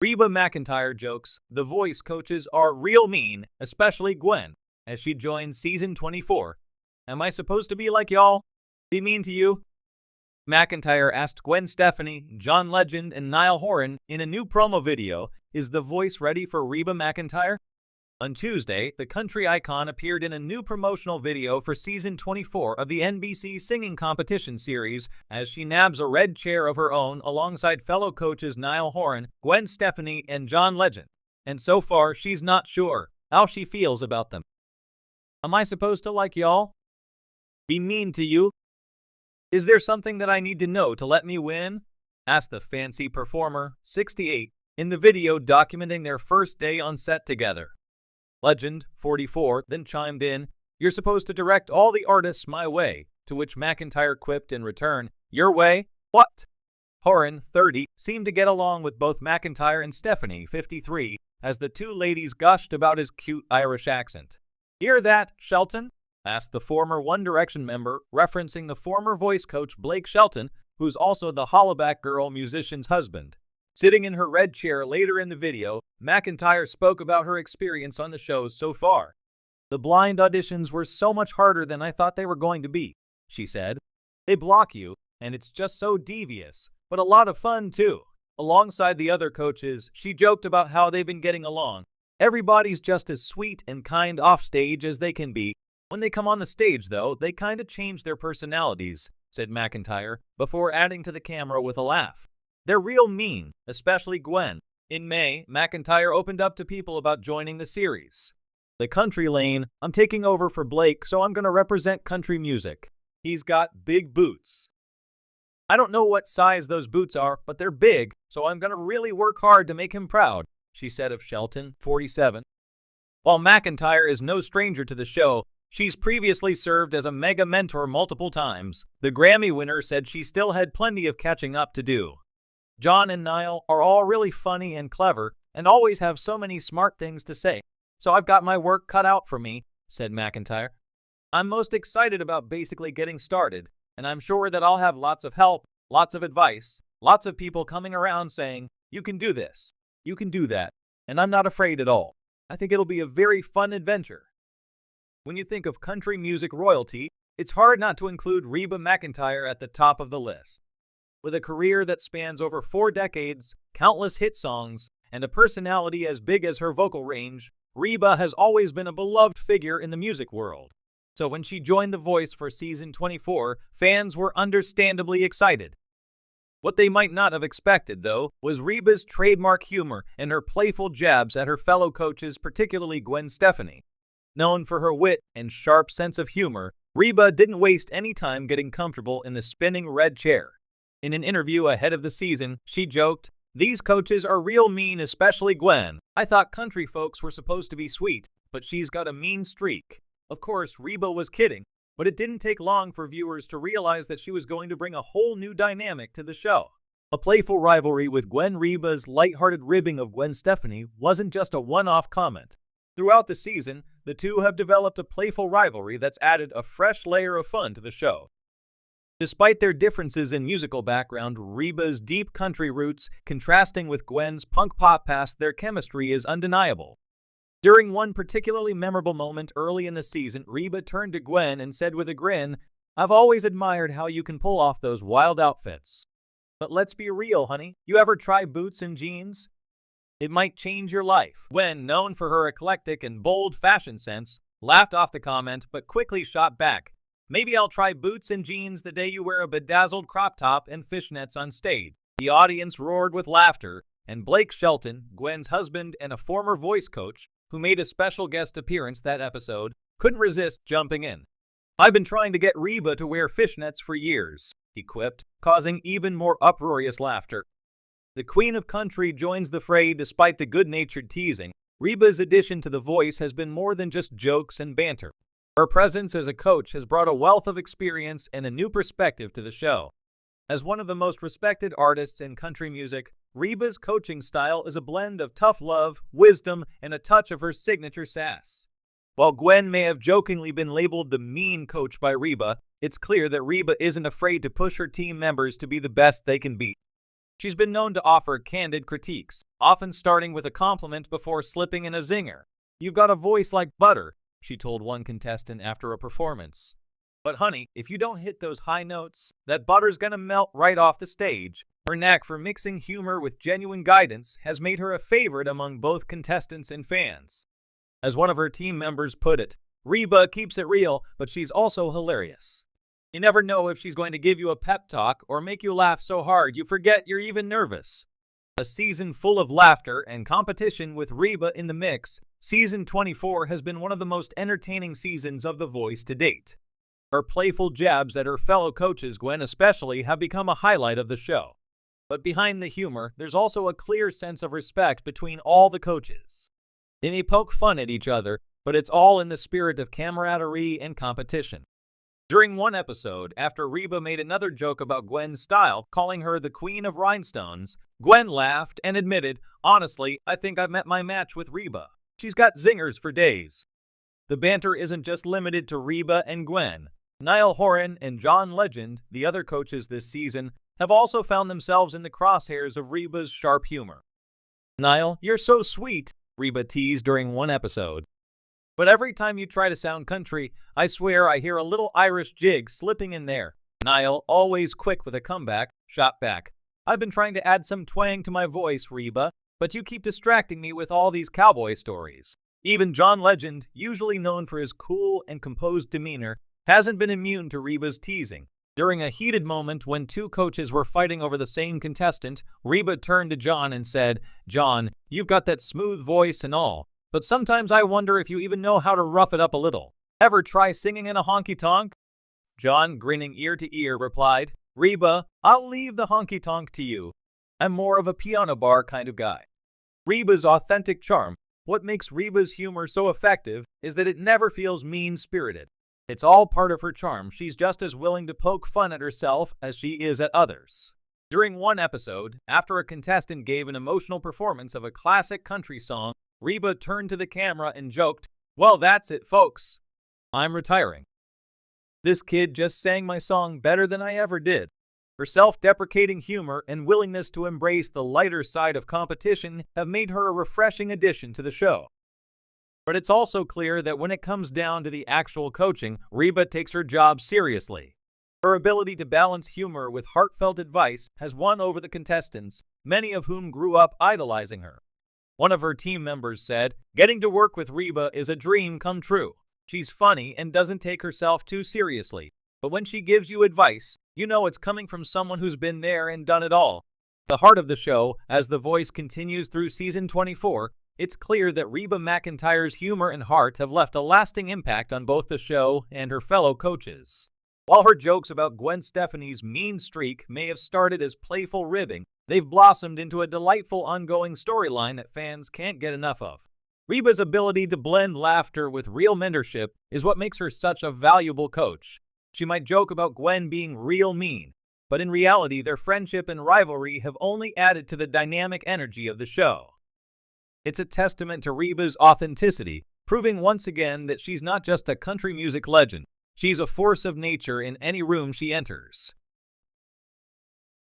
Reba McEntire jokes, "The voice coaches are real mean, especially Gwen," as she joins season 24. "Am I supposed to be like y'all? Be mean to you?" McEntire asked Gwen Stefani, John Legend, and Niall Horan in a new promo video, "Is the voice ready for Reba McEntire?" On Tuesday, the country icon appeared in a new promotional video for season 24 of the NBC singing competition series as she nabs a red chair of her own alongside fellow coaches Niall Horan, Gwen Stefani, and John Legend. And so far, she's not sure how she feels about them. "Am I supposed to like y'all? Be mean to you? Is there something that I need to know to let me win?" asked the fancy performer, 68, in the video documenting their first day on set together. Legend, 44, then chimed in, "You're supposed to direct all the artists my way," to which McEntire quipped in return, "Your way? What?" Horan, 30, seemed to get along with both McEntire and Stefani, 53, as the two ladies gushed about his cute Irish accent. "Hear that, Shelton?" asked the former One Direction member, referencing the former voice coach Blake Shelton, who's also the Hollaback Girl musician's husband. Sitting in her red chair later in the video, McEntire spoke about her experience on the shows so far. "The blind auditions were so much harder than I thought they were going to be," she said. "They block you, and it's just so devious, but a lot of fun too." Alongside the other coaches, she joked about how they've been getting along. "Everybody's just as sweet and kind off stage as they can be. When they come on the stage, though, they kind of change their personalities," said McEntire, before adding to the camera with a laugh. "They're real mean, especially Gwen." In May, McEntire opened up to people about joining the series. "The country lane, I'm taking over for Blake, so I'm going to represent country music. He's got big boots. I don't know what size those boots are, but they're big, so I'm going to really work hard to make him proud," she said of Shelton, 47. While McEntire is no stranger to the show, she's previously served as a mega mentor multiple times. The Grammy winner said she still had plenty of catching up to do. "John and Niall are all really funny and clever and always have so many smart things to say, so I've got my work cut out for me," said McEntire. "I'm most excited about basically getting started, and I'm sure that I'll have lots of help, lots of advice, lots of people coming around saying, 'You can do this, you can do that,' and I'm not afraid at all. I think it'll be a very fun adventure." When you think of country music royalty, it's hard not to include Reba McEntire at the top of the list. With a career that spans over 4 decades, countless hit songs, and a personality as big as her vocal range, Reba has always been a beloved figure in the music world. So when she joined The Voice for season 24, fans were understandably excited. What they might not have expected, though, was Reba's trademark humor and her playful jabs at her fellow coaches, particularly Gwen Stefani. Known for her wit and sharp sense of humor, Reba didn't waste any time getting comfortable in the spinning red chair. In an interview ahead of the season, she joked, "These coaches are real mean, especially Gwen. I thought country folks were supposed to be sweet, but she's got a mean streak." Of course, Reba was kidding, but it didn't take long for viewers to realize that she was going to bring a whole new dynamic to the show. A playful rivalry with Gwen. Reba's lighthearted ribbing of Gwen Stefani wasn't just a one-off comment. Throughout the season, the two have developed a playful rivalry that's added a fresh layer of fun to the show. Despite their differences in musical background, Reba's deep country roots contrasting with Gwen's punk pop past, their chemistry is undeniable. During one particularly memorable moment early in the season, Reba turned to Gwen and said with a grin, "I've always admired how you can pull off those wild outfits. But let's be real, honey, you ever try boots and jeans? It might change your life." Gwen, known for her eclectic and bold fashion sense, laughed off the comment but quickly shot back, "Maybe I'll try boots and jeans the day you wear a bedazzled crop top and fishnets on stage." The audience roared with laughter, and Blake Shelton, Gwen's husband and a former voice coach, who made a special guest appearance that episode, couldn't resist jumping in. "I've been trying to get Reba to wear fishnets for years," he quipped, causing even more uproarious laughter. The Queen of Country joins the fray despite the good-natured teasing. Reba's addition to The Voice has been more than just jokes and banter. Her presence as a coach has brought a wealth of experience and a new perspective to the show. As one of the most respected artists in country music, Reba's coaching style is a blend of tough love, wisdom, and a touch of her signature sass. While Gwen may have jokingly been labeled the mean coach by Reba, it's clear that Reba isn't afraid to push her team members to be the best they can be. She's been known to offer candid critiques, often starting with a compliment before slipping in a zinger. "You've got a voice like butter," she told one contestant after a performance. "But honey, if you don't hit those high notes, that butter's gonna melt right off the stage." Her knack for mixing humor with genuine guidance has made her a favorite among both contestants and fans. As one of her team members put it, "Reba keeps it real, but she's also hilarious. You never know if she's going to give you a pep talk or make you laugh so hard you forget you're even nervous." A season full of laughter and competition with Reba in the mix, Season 24 has been one of the most entertaining seasons of The Voice to date. Her playful jabs at her fellow coaches, Gwen especially, have become a highlight of the show. But behind the humor, there's also a clear sense of respect between all the coaches. They may poke fun at each other, but it's all in the spirit of camaraderie and competition. During one episode, after Reba made another joke about Gwen's style, calling her the Queen of Rhinestones, Gwen laughed and admitted, "Honestly, I think I've met my match with Reba. She's got zingers for days." The banter isn't just limited to Reba and Gwen. Niall Horan and John Legend, the other coaches this season, have also found themselves in the crosshairs of Reba's sharp humor. "Niall, you're so sweet," Reba teased during one episode. "But every time you try to sound country, I swear I hear a little Irish jig slipping in there." Niall, always quick with a comeback, shot back, "I've been trying to add some twang to my voice, Reba, but you keep distracting me with all these cowboy stories." Even John Legend, usually known for his cool and composed demeanor, hasn't been immune to Reba's teasing. During a heated moment when two coaches were fighting over the same contestant, Reba turned to John and said, "John, you've got that smooth voice and all, but sometimes I wonder if you even know how to rough it up a little. Ever try singing in a honky-tonk?" John, grinning ear to ear, replied, "Reba, I'll leave the honky-tonk to you. I'm more of a piano bar kind of guy." Reba's authentic charm, what makes Reba's humor so effective, is that it never feels mean-spirited. It's all part of her charm. She's just as willing to poke fun at herself as she is at others. During one episode, after a contestant gave an emotional performance of a classic country song, Reba turned to the camera and joked, "Well, that's it, folks. I'm retiring. This kid just sang my song better than I ever did." Her self-deprecating humor and willingness to embrace the lighter side of competition have made her a refreshing addition to the show. But it's also clear that when it comes down to the actual coaching, Reba takes her job seriously. Her ability to balance humor with heartfelt advice has won over the contestants, many of whom grew up idolizing her. One of her team members said, "Getting to work with Reba is a dream come true. She's funny and doesn't take herself too seriously, but when she gives you advice, you know it's coming from someone who's been there and done it all." The heart of the show, as The Voice continues through Season 24, it's clear that Reba McEntire's humor and heart have left a lasting impact on both the show and her fellow coaches. While her jokes about Gwen Stefani's mean streak may have started as playful ribbing, they've blossomed into a delightful ongoing storyline that fans can't get enough of. Reba's ability to blend laughter with real mentorship is what makes her such a valuable coach. She might joke about Gwen being real mean, but in reality their friendship and rivalry have only added to the dynamic energy of the show. It's a testament to Reba's authenticity, proving once again that she's not just a country music legend, she's a force of nature in any room she enters.